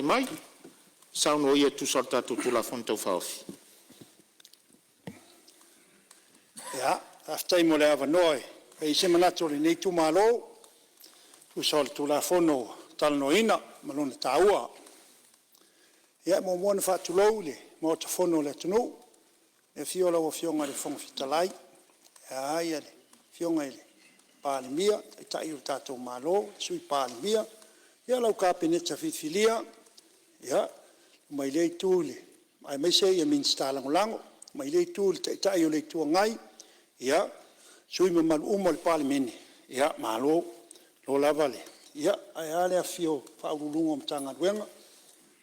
Mai, sauno ia tu salta tu la fonte ufaofi. Ja, after mo le ava noi. E se manato le nei Itumalo, tu sol tu la fono tal noina, malona taua. Ja, mo mona fa tu loule, mo ta fono le tunu. E fiola o fionga le fong fitalai. Ja, ia le fionga le pali mia, e tai o tato malo, sui pali mia. Ja, lau ka peneta fifilia. Ja, mai le tule. Ai mai se ia min stalango lango, mai le tule tai o le tua ngai. Ja, sui me mal umo le pali mene. Ja, malo lo lavale. Ja, ai ale a fio fa ulungo mtanga duenga.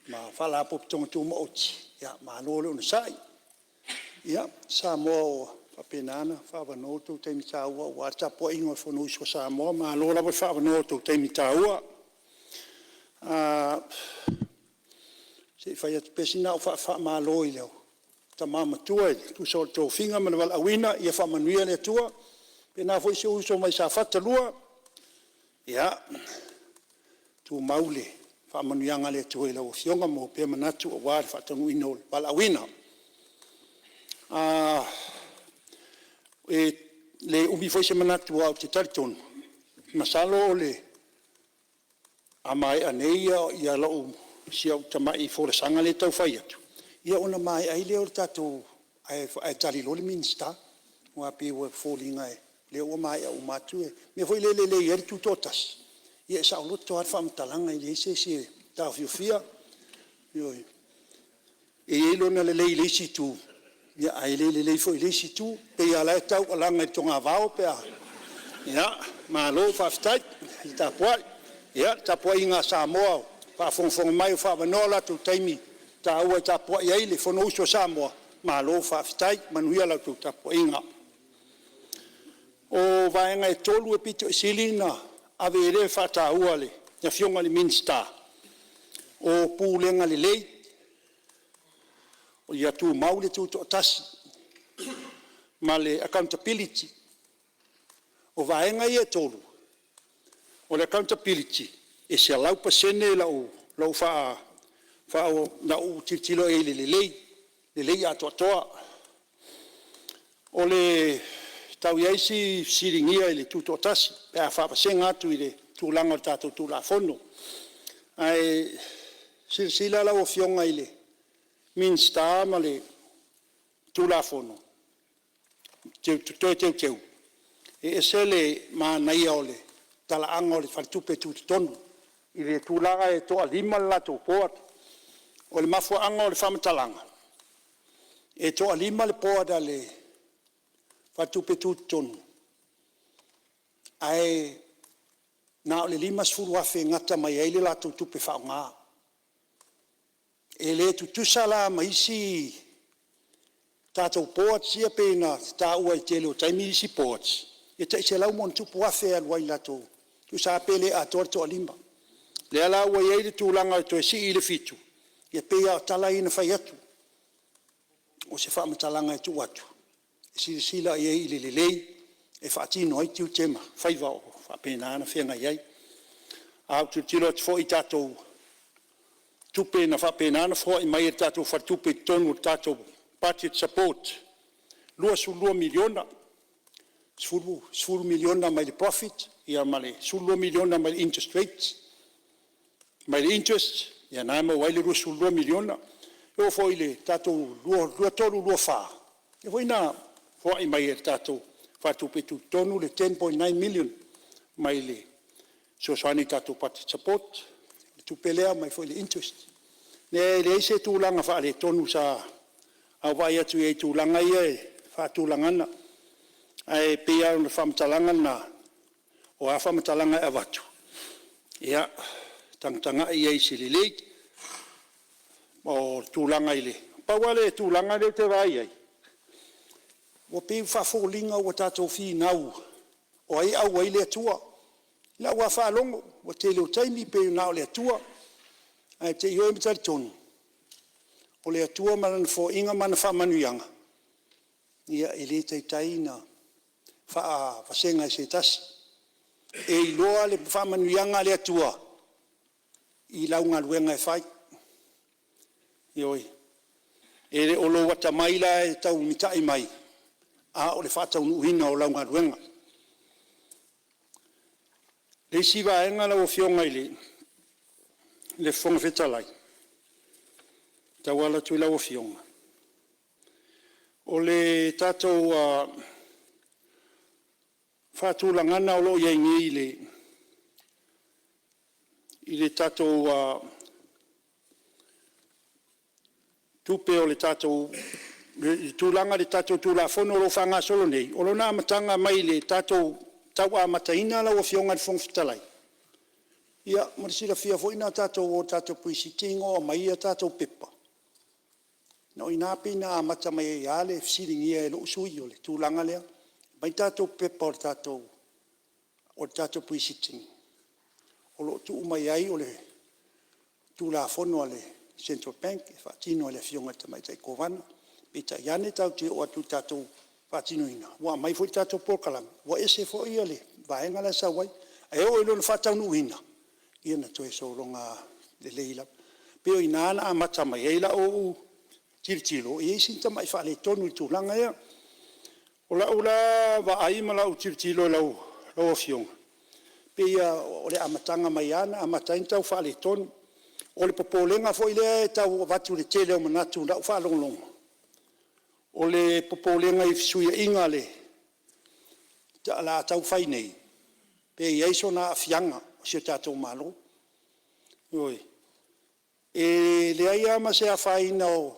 Ma fala pop tong tu mo oti. Ja, malo le unsai. Ja, sa mo fa penana fa vanoto te mitaua wa tapo ingo fonu so sa mo malo la fa vanoto te mitaua. Se fai at pesina fa malo ile. Tamama tua tu so to finga man wal awina ia fa manuia le tua pena foi se uso mai sa fata lua ya tu maule fa manuia ngale tua ile o fionga mo pe manatu o war fa tangu ino wal awina e le ubi foi se manatu au te tarton masalo le amai aneia ia lo sia tamai for sanga le tau fai atu. Ia ona mai ai leo tato ai tali lo le minsta wa pe wa falling ai leo mai au matue me foi le yer tu totas ia sa lo to ar fam talanga i se ta fia yo e lo na le si tu ia ai le foi le si tu pe ia la tau langa tonga vao pe ia ma lo fa stai ta poi ia ta poi nga sa mo fa fon mai fa vanola tu taimi ta ua ta po ia ile fono uso Samoa ma lo fa fitai manuia la tu ta po inga o vaenga e tolu e pito silina ave re fa ta ua le ya fionga le minsta o pulenga le lei o ia tu maule tu to tas ma le accountability o vaenga e tolu o le accountability e se lau pasene lau fa na u titilo e le lei ato toa o le tau iaisi siringia le tuto tasi pe a fa pasenga tu ile tu langa tato tu la fono ai sila la o fionga ile minsta male tu la fono teu e sele ma na iole tala angole fa tupe tu tonu ile tu laga e to alima la to port o le mafua anga o le whamatalanga. E toa lima le poada le whatupe tūtonu. Ai, nā o le lima sfuru afe ngata mai eile la tupe whao ngā. E le tutusa la maisi tātou poat sia pēna tā ua i tele o taimi isi poat. E ta ise lau mon tupu afe aluai la tō. Tu sa pele a toa lima. Le ala ua i eile tūlanga o to e si ile fitu. Ia pea tala ina fai atu. O se wha matalanga e tu atu. E sila i e le lei, e whaatino ai tiu tema, whaiva o whapena ana whenga iai. Au tu tilo atu fo i tātou tupe na whapena ana fo i mai e tātou whatupe tonu tātou budget support. Lua miliona, sfuru miliona mai le profit, ia male lua miliona mai le interest rates, mai le interest, ia nā ma waile lua miliona, e o foi le tātou lua tolu lua whā. E foi nā foi mai e tātou whatupe tu tonu le 10.9 million mai le sosoani tātou pati support, le tupelea mai foi le interest. Ne le eise tūlanga wha le tonu sa au vai atu e tūlanga ia e wha tūlangana. Ai pia o le whamatalanga na o a whamatalanga e watu. Ia, tangtanga i eisi li leit o tūlanga i le. Pauale tūlanga le te vai ai. O pe whawholinga o tātou whi nau. O ai au ai le atua. La ua whalongo. O te leo taimi pe nao le atua. Ai te ioi mitari tonu. O le atua manana fo inga mana whamanuianga. Ia e le teitai na whasenga i se tasi. E iloa le whamanuianga le atua. I launga luenga e whai. Ioi. E le olo wata mai la e tau mitai mai. A o le whātau nuhina o launga ruenga. Le siwa enga la o fionga i le whonga whetalai. Tau ala tui la o fionga. O le tātou whātūlangana o lo iai i le tātou tupe o le tātou tūlanga le tātou tūlafono o lo whanga solo nei. O lo nā matanga mai le tātou tau a mataina la o fionga le whonga whetalai. Ia, marisira fia fo ina tātou o tātou puisitingo o mai a tātou pepa. No ina pina a mata mai e ale fsiringia e lo usui o le tūlanga lea. Mai tātou pepa o tātou puisitingo. O lo tu mai ai o le tūlafono a le Central Bank, e whaatino le fionga tamai tai kovana. Pita iane tau te o atu tātou whaatino ina. Wa mai fo tātou pōkalanga. Wa ese fo ia le, vaenga la sa wai. E o ilo na whaatau nu ina. Ia na toe so ronga le leila. Peo ina ana a mata mai eila o tiritilo. E sinta mai whaale tonu i tūlanga ia. O la wa aima la o tiritilo lau fionga. Pea o le amatanga mai ana, amatain tau whaale tonu. O le popolenga fo ile e tau watu le tele o manatu lau whaalongolongo. O le popolenga i fisuia inga le la tau whai nei. Pe ieiso na fianga o sio tātou malo. Oi. E le ai ama se a whai na o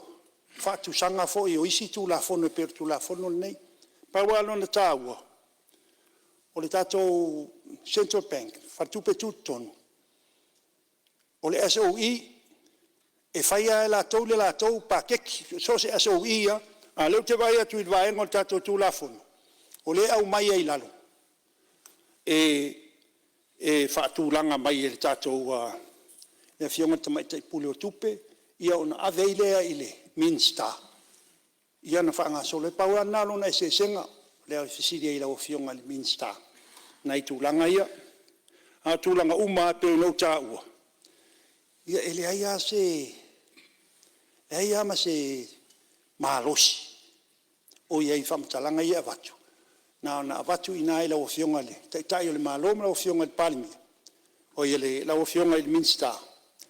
whatu sanga fo i o isi tu la fono e per tu la fono nei. Paualo na tāua. O le tātou Central Bank, whatupe tūtonu. O le SOE, e whaia e la tau le la tau pa keki, so se SOE ia, a leo te vai atu i vaenga o tātou tū la fono. O le au mai e lalo. E whaatūlanga mai e le tātou le fionga tamai tai pule o tupe, ia ona aveilea i le minsta. Ia na whaanga so le paura nalo na se senga, leo i fisiria i la o fionga le minsta. Nai tūlanga ia, a tūlanga uma pe no tāua. Ia ele aia ma se malosi. O ia i whamtalanga ia watu. Na watu ina e lau fionga le. Tai o le maloma lau fionga le palimi. O ia le lau fionga le minsta.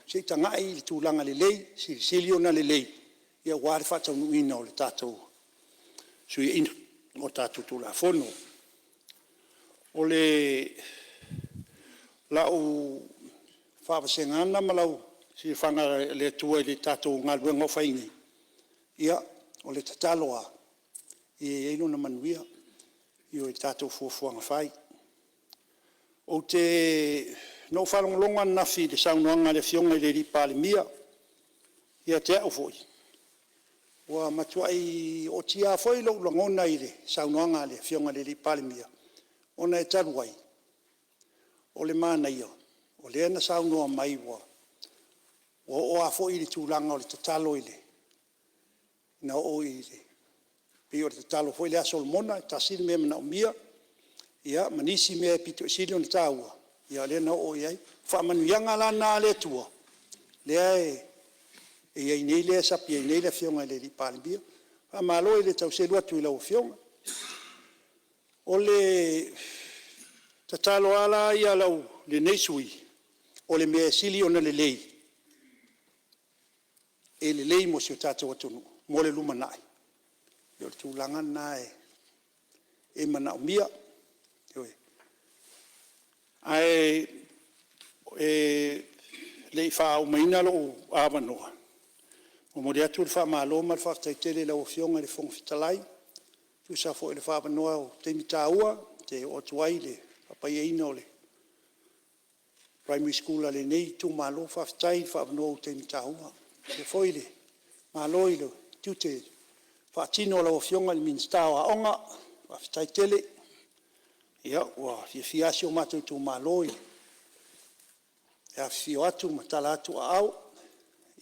Se tanga i le tūlanga le lei, silio na le lei. Ia wāre whatau nuina o le tātou. Sui ina o tātou tūla fono. O le lau whawasengana ma lau si whanga le tua le tātou ngā luenga o whaingi. Ia, o le tataloa, i eino na manuia, i o le tātou fuafuanga whai. O te no whalongalonga nafi le saunoanga le fionga i le ripa le mia, ia te au foi. Wa matuai o tia foi lo langona i le saunoanga le fionga le ripa le mia. Ona e taruai, o le mana ia, o le ana saunoa mai wa. O a fo i le tūlanga o le tatalo i le. Na o i le. Pe o le tatalo fo i le asol mona, tasiri mea mana o mia. Ia, manisi mea pito i sili o na tāua. Ia le na o i ai. Whaamanuianga la nā le tua. Lea e ai nei lea sapi ai nei le fionga i le li pālimbia. Whaamalo i le tau se lua tui lau fionga. O le tatalo ala ia lau le neisui. O le mea sili o na le lei. E le lei mo si o tātou atunu, mo le luma nai. E o tūlanga nā e mana o mia. Ai, le i wha o maina lo o awanoa. O mo le atu le wha malo ma le wha taitele la o fionga le whonga fitalai. Tu sa fo le wha awanoa o te mitaua, te o tuai le papai e ina o le primary school a le nei Itumalo, wha fitai wha awanoa o te mitaua. Se foi le malo i lo tute whaatino la o fionga le minstao a onga wa fitai tele ia wa fiasi o matu tu malo i ia fio atu matala atu a au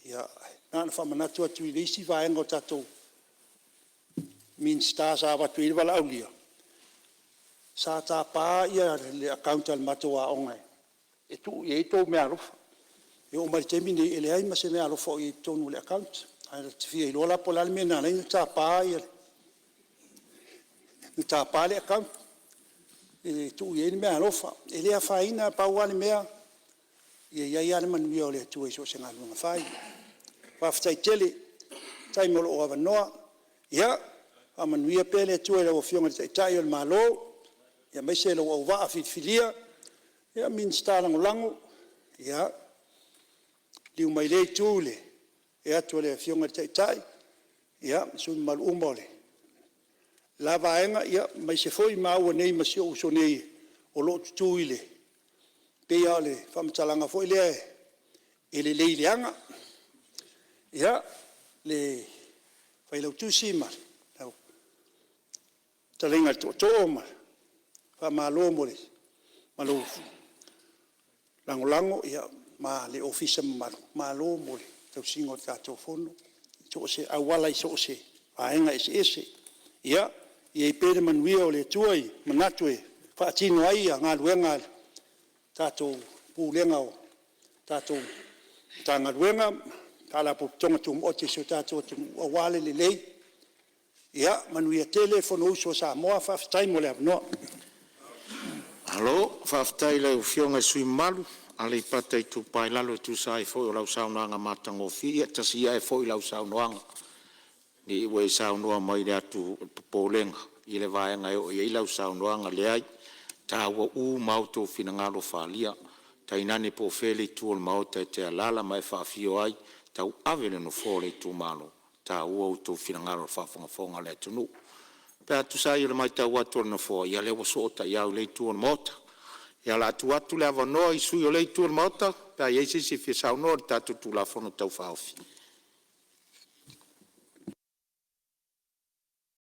ia nana whamanatu atu i leisi vaenga o tatou minsta sa watu i wala aulia sa ta pa ia le account al matu a onga e tu i eito mea rufa. E o mai temine ele ai ma se mea alo fo i tonu le account. Ai te fia I lola po lal mena nei ta pa ia. Ni ta pa le account. E tu ye ni me alofa. E le fa ina pa wale mea. Ia ia le manu ia le tu e so se nga lunga fai. Fa ftai tele. Tai mo lo ava noa. Ia a manu ia pele tu e lo fionga te tai o malo. Ia mai se lo wa a filia. Ia min sta lango. Ia liu mai le tu le. Ia tu le fionga te tai. Ia su mal umole. La vaenga ia mai se foi mau nei ma se uso nei o lo tu ile. Pe ia le famtalanga foi le ele le ileanga. Ia le fai lo tu sima. Talenga to ma. Fa malo mole. Malo lango ia ma le office malo mole. Tau singo tato fono. So se awala so se. Vaenga ese. Ia I pere manuia o le tuai manatue fa tino ai nga luenga tato pulenga o tato tanga luenga kala po tonga tum o te so tato o wale le lei ia manuia telefono so sa mo fa time le no Alo, whaftai leo fionga sui malu, Aleipata-Itupa-i-Lalo tu sai foi o lau saunoanga matango fia, tasi ai foi lau saunoanga. Ni iwe saunoa mai le atu polenga, I le vaenga o I lau saunoanga le ai, ta ua mauto fina ngalo whalia, ta inane po fele tu ol mauta te alala mai whawhio ai, ta avele no fole Itumalo, ta ua uto fina ngalo whawhangafonga le tunu. Pea tu sai le mai tau atu na fo ia le wasota ia le tu on mota ia la tu atu le avanoa I sui o le tu on mota pea ia se fi sau no tatu tu la fono tau faufi